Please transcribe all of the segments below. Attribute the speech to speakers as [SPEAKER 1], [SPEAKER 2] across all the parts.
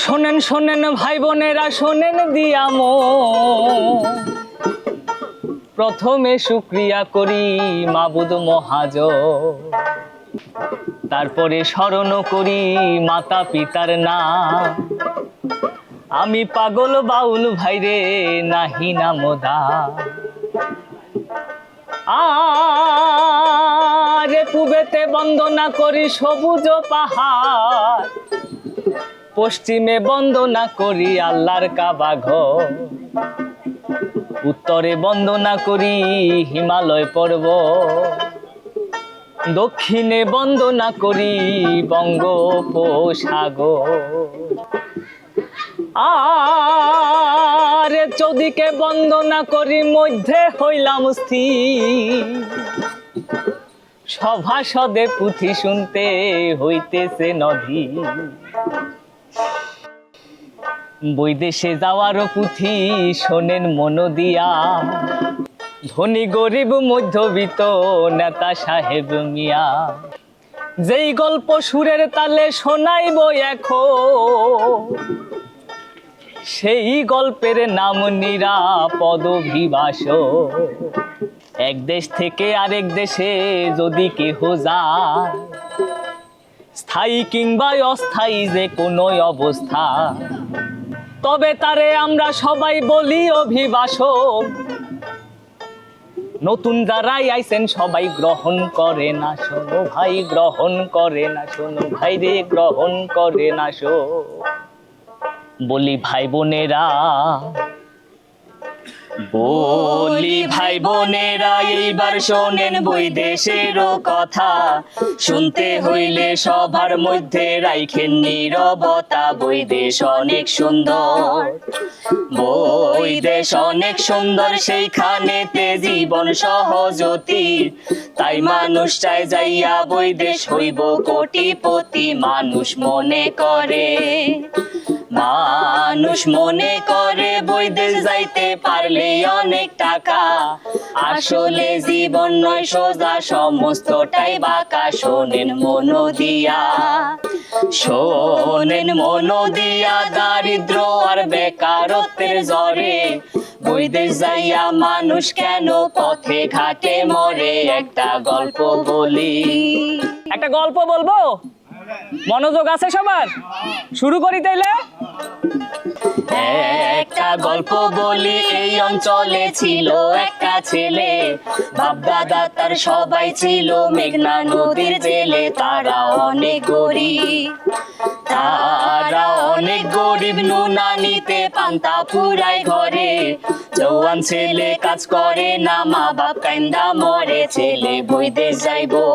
[SPEAKER 1] শোনেন শোনেন ভাই বোনেরা, শোনেন দিয়ামো, প্রথমে শুকরিয়া করি মাবুদ মহাজন, তারপরে স্মরণ করি মাতা পিতার নাম। আমি পাগল বাউল ভাইরে নাহি নামদা, আরে পূবেতে বন্দনা করি সবুজ পাহাড়, পশ্চিমে বন্দনা করি আল্লাহর কাবা ঘর, উত্তরে বন্দনা করি হিমালয় পর্বত, দক্ষিণে বন্দনা করি বঙ্গোপসাগর, আরে চৌদিকে বন্দনা করি মধ্যে হইলাম স্থির, সভাসদে পুঁথি শুনতে হইতেছে নদী, বৈদেশে যাওয়ারও পুঁথি শোনেন মন দিয়া, ধনী গরিব মধ্যবিত্ত নেতা সাহেব মিয়া, যেই গল্প সুরের তালে শোনাইব এখন, সেই গল্পের নাম নিরাপদ অভিবাসন। এক দেশ থেকে আরেক দেশে যদি কেহ যায়, স্থায়ী কিংবা অস্থায়ী যে কোনো অবস্থা, তবে তারে আমরা সবাই বলি অভিবাসন। নতুন যারাই আইছেন সবাই গ্রহণ করে না, শোনো ভাই গ্রহণ করে না, শোনো ভাই রে গ্রহণ করে না, বলি ভাই বোনেরা, বলি ভাই বোনেরা, এইবার শোনেন বৈদেশেরও কথা, শুনতে হইলে সবার মধ্যে রাইখেন নীরবতা। বৈদেশ অনেক সুন্দর, বৈদেশ অনেক সুন্দর, সেইখানেতে জীবন সহজতি, তাই মানুষ চায় যাইয়া বৈদেশ হইব কোটিপতি। মানুষ মনে করে, মানুষ মনে করে বৈদেশ যাইতে পারলে অনেক টাকা, আসলে জীবন নয় সোজা, সমস্তটাই বাঁকা। শোনেন মন দিয়া, শোনেন মন দিয়া, দারিদ্র আর বেকারত্বের জ্বরে বৈদেশ যাইয়া মানুষ কেন পথে ঘাটে মরে। একটা গল্প বলি, একটা গল্প বলবো, মনোযোগ আছে সবার? শুরু করি তাইলে। একটা গল্প বলি, এই অঞ্চলে ছিল একটা ছেলে, বাপ দাদা তার সবাই ছিল মেঘনা নদীর জেলে। তারা অনেক গরিব, তারা অনেক গরিব, নুনা নিতে পান্তা ফুরায় ঘরে, জওয়ান ছেলে কাজ করে না, মা বাপ কান্দা মরে। ছেলে বৈদেশ যাইবো,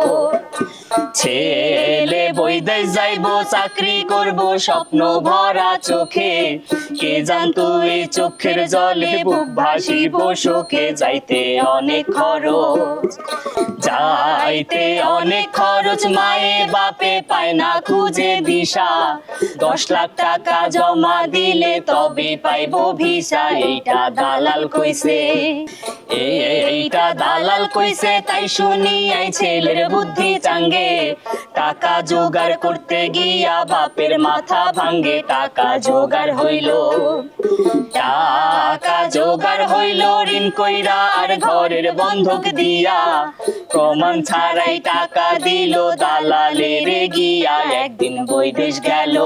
[SPEAKER 1] ছেলে বৈদেশ যাইবো, চাকরি করবো স্বপ্ন ভরা চোখে, কে জানতো এই চোখের জলে বুক ভাসিব শোকে। যাইতে অনেক খরচ, যাইতে অনেক খরচ, মায়ে বাপে পায় না খুঁজে দিশা, 10 লাখ টাকা জমা দিলে তবে পাইবো ভিসা। এইটা দালাল কইছে, এইটা দালাল কইছে, তাই শুনি এই ছেলের বুদ্ধি চাঙ্গে, টাকা জোগাড় করতে গিয়া বাপের মাথা ভাঙ্গে। টাকা জোগাড় হইল, টাকা জোগাড় হইল, ঋণ কইরা আর ঘরের বন্ধক দিয়া, প্রমাণ ছাড়াই টাকা দিল দালালের গিয়া। একদিন বৈদেশ গেল,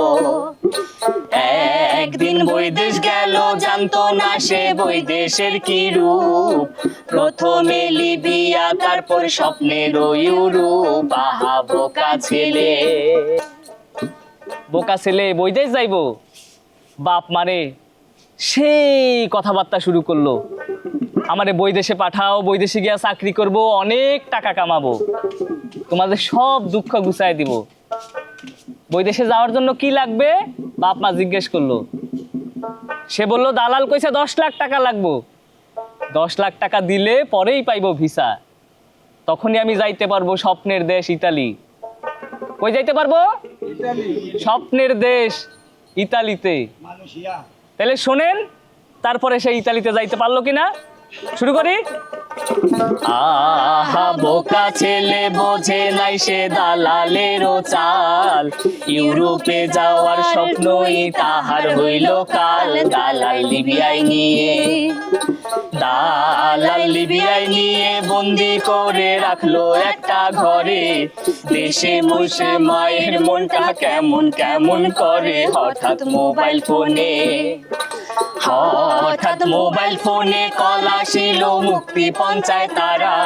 [SPEAKER 1] একদিন বৈদেশ গেল, জানতো না সে বৈদেশের কি রূপ, প্রথমে লিবিয়া তারপর স্বপ্নের ইউরোপ। আহা বোকা ছেলে, বোকা ছেলে বৈদেশ যাইবো, বাপ মারে সেই কথাবার্তা শুরু করলো, আমারে বৈদেশে পাঠাও, বৈদেশে গিয়া চাকরি করব, অনেক টাকা কামাবো, তোমাদের সব দুঃখ গুছাই দিব। বৈদেশে যাওয়ার জন্য কি লাগবে বাপ মা জিজ্ঞেস করলো, সে বললো দালাল কইছে 10 লাখ টাকা লাগবো, 10 লাখ টাকা দিলে পরেই পাইবো ভিসা, তখনই আমি যাইতে পারবো স্বপ্নের দেশ ইতালি। কই যাইতে পারবো? স্বপ্নের দেশ
[SPEAKER 2] ইতালিতে। তাহলে শোনেন, তারপরে সে ইতালিতে যাইতে পারলো কিনা শুরু করি।
[SPEAKER 1] আহা বোকা ছেলে বোঝে নাই সে দালালেরও চাল, ইউরোপে যাওয়ার স্বপ্নই তাহার হইল কাল। দালাল লিবিয়ায় নিয়ে, দালাল লিবিয়ায় নিয়ে বন্দি করে রাখলো একটা ঘরে। দেশে বসে মায়ের মনটা কেমন কেমন করে, হঠাৎ মোবাইল ফোনে, হঠাৎ মোবাইল ফোনে কল আসিল মুক্তিপণ চায় তারা,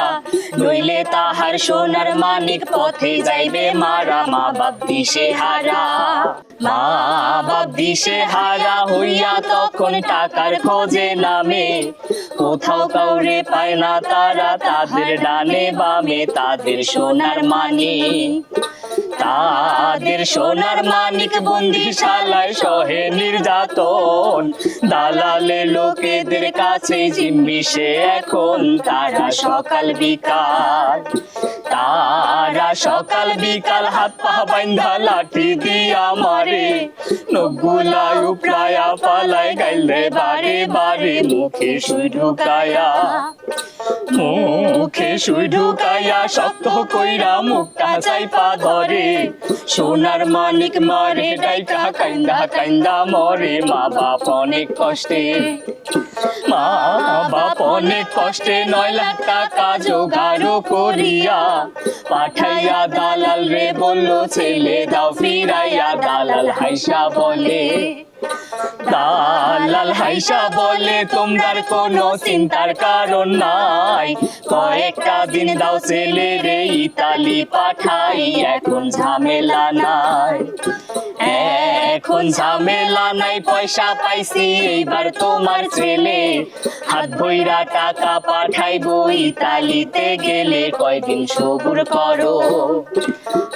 [SPEAKER 1] নইলে তাহার সোনার মানিক পথে যাইবে মারা। মা বাপ দিশে হারা, মা বাপ দিশে হারা হইয়া তখন টাকার খোঁজে নামে, কোথাও কাউরে পায় না তারা, তাদের ডানে বামে তাদের সোনার মানিক, তাদের সোনার মানিক বন্দিশালায় সহে নির্যাতন। দালালে লোকেদের কাছে জিম্মি সে এখন, তারা সকাল বিকাল, তারা সকাল বিকাল হাত পা বাইন্ধা লাঠি দিয়া মারে, নখগুলাই উপড়ায়া পালায় গাইলে বারে বারে, মুখে সুই ঢুকায়া, মুখে সুই ঢুকাইয়া শক্ত কইরা মুখটা চাইপা ধরে, সোনার মানিক মারে ডাইকা কাইন্দা কাইন্দা মরে। মা বাপ অনেক কষ্টে, মা বাপ অনেক কষ্টে 9 লাখ টাকা জোগাড় করিয়া পাঠাইয়া দালাল রে বলল ছেলে দাও ফিরাইয়া। দালাল হাইসা বলে, দালাল হাইসা বলে তোমরার কোনো চিন্তার কারণ নাই, কয়েকটা দিন দাও ছেলে রে ইতালি পাঠাই, এখন ঝামেলা নাই, এখন ঝামেলা নাই, পয়সা পাইছি এইবার তোমার ছেলে, হাত ভইরা টাকা পাঠাইবো ইতালিতে গেলে। কয়দিন সবুর করো,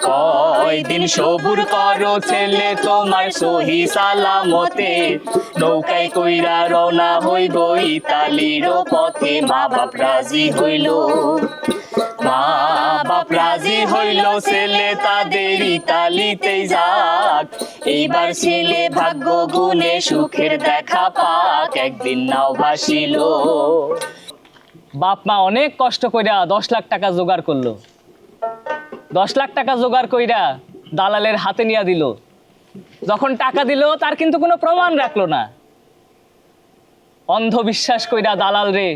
[SPEAKER 1] কয়দিন সবুর করো ছেলে তোমার সহি সালামতে, নৌকায় কইরা রওনা হইব ইতালির পথে। মা বাপ রাজি হইল, মা বাপ রাজি হইল ছেলে তাদের ইতালিতেই যাক, এইবার ছেলে ভাগ্য গুণে সুখের দেখা পাক। একদিন নাও ভাসিল,
[SPEAKER 2] বাপ মা অনেক কষ্ট কইরা 10 লাখ টাকা জোগাড় করলো। 10 লাখ টাকা জোগাড় কইরা দালালের হাতে নিয়ে দিল। যখন টাকা দিল তার কিন্তু কোনো প্রমাণ রাখলো না, অন্ধবিশ্বাস কইরা দালাল রে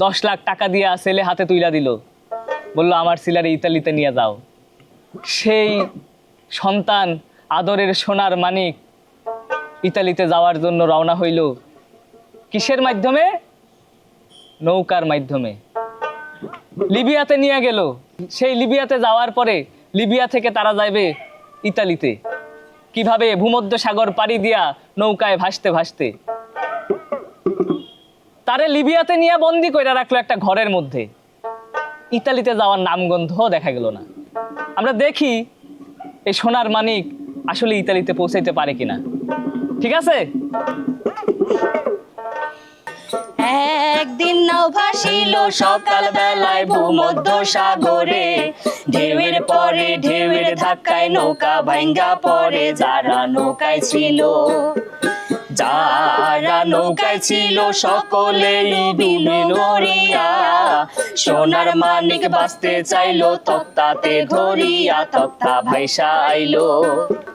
[SPEAKER 2] 10 লাখ টাকা দিয়া ছেলে হাতে তুইলা দিল, বললো আমার ছেলেরে ইতালিতে নিয়ে যাও। সেই সন্তান আদরের সোনার মানিক ইতালিতে যাওয়ার জন্য রওনা হইল কিসের মাধ্যমে? নৌকার মাধ্যমে। লিবিয়াতে নিয়ে গেল। সেই লিবিয়াতে যাওয়ার পরে লিবিয়া থেকে তারা যাবে ইতালিতে। কিভাবে? ভূমধ্য সাগর পাড়ি দিয়া নৌকায় ভাসতে ভাসতে তারে লিবিয়াতে নিয়ে বন্দি করে রাখলো একটা ঘরের মধ্যে। ইতালিতে যাওয়ার নামগন্ধ দেখা গেল না। আমরা দেখি এই সোনার মানিক আসলে ইতালিতে পৌঁছাইতে পারে কিনা। ঠিক আছে?
[SPEAKER 1] একদিন নাও ভাসিল সকাল বেলায় ভূমধ্য সাগরে, ঢেউয়ের পরে ঢেউয়ের ধাক্কায় নৌকা ভাঙ্গা পড়ে। যারা নৌকায় ছিল, যারা নৌকায় ছিল সকলেই ডুবে মরিয়া। সোনার মানিক বাঁচতে চাইলো তক্তাতে ধরিয়া, তক্তা ভাইসা আইলো,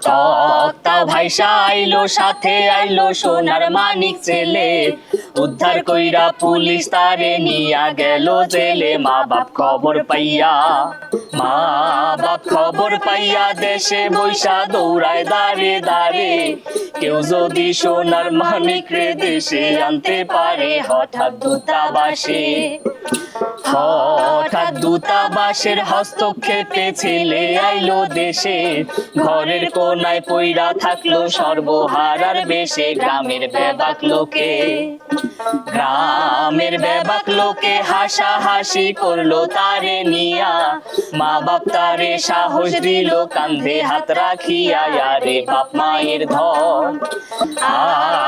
[SPEAKER 1] তক্তা ভাইসা আইলো, সাথে আইলো সোনার মানিক ছেলে। উদ্ধার কইরা পুলিশ তারে নিয়া গেল জেলে। মা বাপ খবর পাইয়া, মা বাপ খবর পাইয়া দেশে বৈশা দৌড়ায় দাঁড়ে দাঁড়ে। কেউ যদি সোনার মানিক রে দেশে আনতে পারে। হঠাৎ দূতাবাসে, হঠাৎ দূতাবাসের হস্তক্ষেপে ছেলে আইলো দেশে। ঘরের কোনায় পইরা থাকলো সর্বহারার বেশে। গ্রামের বেবাক লোকে, গ্রামের বেবাক লোকে হাসাহাসি করলো তারে নিয়া। মা বাপ তারে সাহস দিল কান্ধে হাত রাখিয়া। আরে বাপ মায়ের ধন,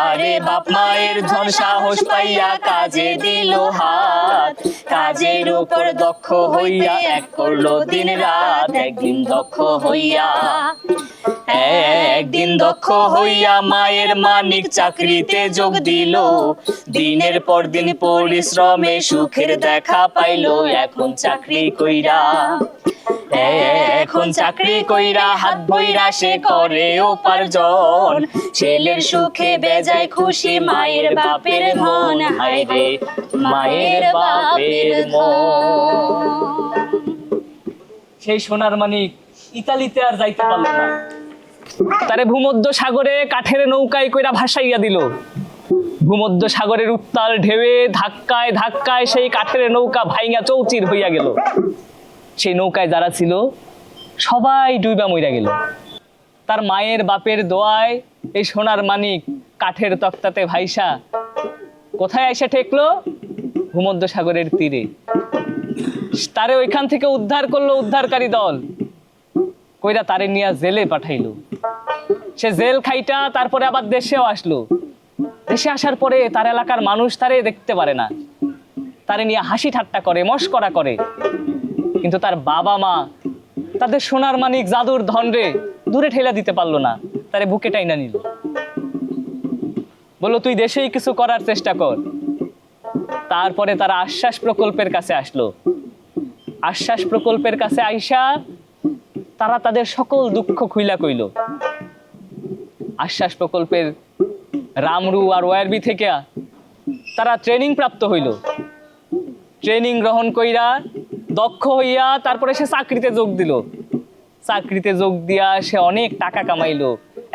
[SPEAKER 1] আরে বাপ মায়ের ধন সাহস পাইয়া কাজে দিল হাত। কাজের উপর দক্ষ হইয়া এক করলো দিন রাত। একদিন দক্ষ হইয়া, একদিন দক্ষ হইয়া মায়ের মানিক চাকরিতে যোগ দিল, দিনের পর দিন পরিশ্রমে সুখের দেখা পাইলো। এখন চাকরি কইরা, এখন চাকরি কইরা হাত ভইরা সে করে উপার্জন, ছেলের সুখে বেজায় খুশি মায়ের বাপের ধন। হায় রে মায়ের বাপের মন।
[SPEAKER 2] সেই সোনার মানিক ইতালিতে আর যাইতে পারলো না, তারে ভূমধ্য সাগরে কাঠের নৌকায় কইরা ভাসাইয়া দিল। ভূমধ্য সাগরের উত্তাল ঢেউয়ে ধাক্কায় ধাক্কায় সেই কাঠের নৌকা ভাইঙা চৌচির হইয়া গেল। সেই নৌকায় যারা ছিল সবাই ডুইবা মইরা গেল। তার মায়ের বাপের দোয়ায় এই সোনার মানিক কাঠের তক্তাতে ভাইসা কোথায় এসে ঠেকলো? ভূমধ্য সাগরের তীরে। তারে ওইখান থেকে উদ্ধার করলো উদ্ধারকারী দল, কইরা তারে নিয়ে জেলে পাঠাইলো। সে জেল খাইটা তারপরে আবার দেশেও আসলো। দেশে আসার পরে তার এলাকার মানুষ তারে দেখতে পারে না, তারে নিয়ে হাসি ঠাট্টা করে, মস্করা করে। কিন্তু তার বাবা মা তাদের সোনার মানিক জাদুর ধন রে দূরে ঠেলা দিতে পারলো না, তারে বুকে টাইনা নিল। বললো তুই দেশেই কিছু করার চেষ্টা কর। তারপরে তারা আশ্বাস প্রকল্পের কাছে আসলো। আশ্বাস প্রকল্পের কাছে আইসা তারা তাদের সকল দুঃখ খুইলা কইল। আশ্বাস প্রকল্পের রামরু আর ওয়ারবি থেকে তারা ট্রেনিং প্রাপ্ত হইল। ট্রেনিং গ্রহণ কইরা দক্ষ হইয়া তারপরে সে চাকরিতে যোগ দিল। চাকরিতে যোগ দিয়া সে অনেক টাকা কামাইলো।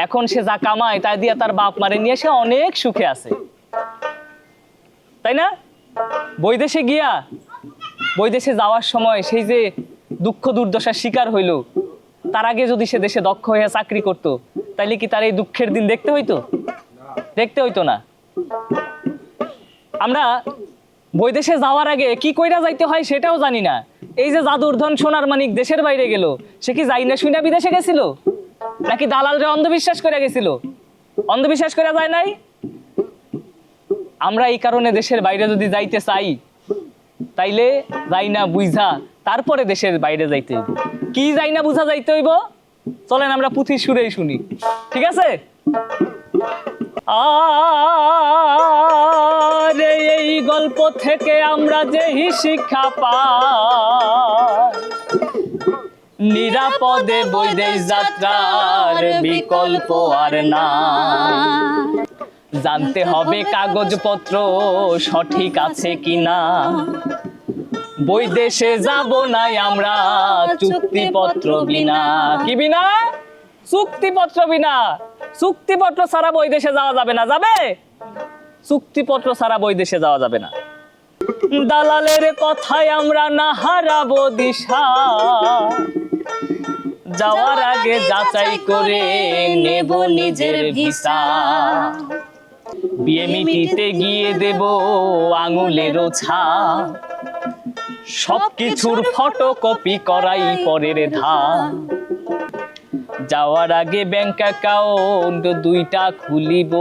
[SPEAKER 2] এখন সে যা কামায় তা দিয়া তার বাপ মারে নিয়ে সে অনেক সুখে আছে, তাই না? বৈদেশে গিয়া, বৈদেশে যাওয়ার সময় সেই যে দুঃখ দুর্দশার শিকার হইল, তার আগে যদি সে দেশে দক্ষ হইয়া চাকরি করত, তাইলে কি তার এই দুঃখের দিন দেখতে হইতো? দেখতে হইতো না। আমরা বৈদেশে যাওয়ার আগে কি কইরা যাইতে হয় সেটাও জানি না। এই যে জাদুর ধন সোনার মানিক দেশের বাইরে গেল, সে কি যাই না শুইনা বিদেশে গেছিল, নাকি দালালরে অন্ধবিশ্বাস করে গেছিল? অন্ধবিশ্বাস করে যায় নাই। আমরা এই কারণে দেশের বাইরে যদি যাইতে চাই, তাইলে যাই না বুঝা তারপরে দেশের বাইরে যাইতে হইব। কি যাই না বুঝা যাইতে হইব, চলেন আমরা পুঁথির সুরেই শুনি, ঠিক আছে? আরে এই গল্প থেকে আমরা যে শিক্ষা পাই, নিরাপদে বৈদেশ যাত্রার বিকল্প আর না। জানতে হবে কাগজপত্র সঠিক আছে কিনা, বৈদেশে যাব না আমরা চুক্তিপত্র বিনা। কি বিনা? চুক্তিপত্র বিনা। চুক্তিপত্র ছাড়া বৈদেশে যাওয়া যাবে না। যাবে? চুক্তিপত্র ছাড়া বৈদেশে যাওয়া যাবে না। দালালের কথায় আমরা না হারাবো দিশা, যাওয়ার আগে যাচাই করে নেব নিজের ভিসা। বিয়ে মিটিতে গিয়ে দেব আঙুলের ছাপ, সবকিছুর ফটোকপি করাই পরের ধাপ। যাওয়ার আগে ব্যাংক অ্যাকাউন্ট 2টা খুলিব,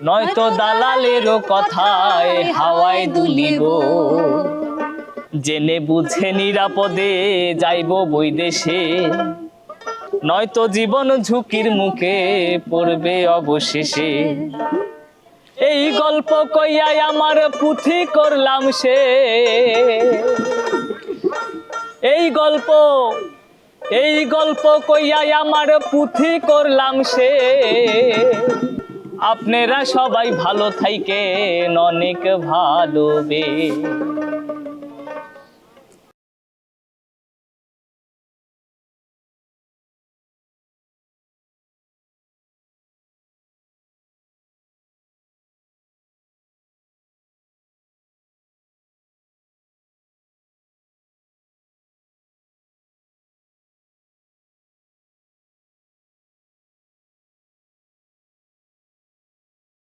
[SPEAKER 2] নয়তো দালালেরও কথায় হাওয়ায় দুলিব। জেনে বুঝে নিরাপদে যাইব বৈদেশে, নয়তো জীবন ঝুঁকির মুখে পড়বে অবশেষে। এই গল্প কইয়াই আমার পুঁথি করলাম সে, এই গল্প কইয়াই আমার পুঁথি করলাম সে। আপনারা সবাই ভালো থাইকেন, অনেক ভালোবে।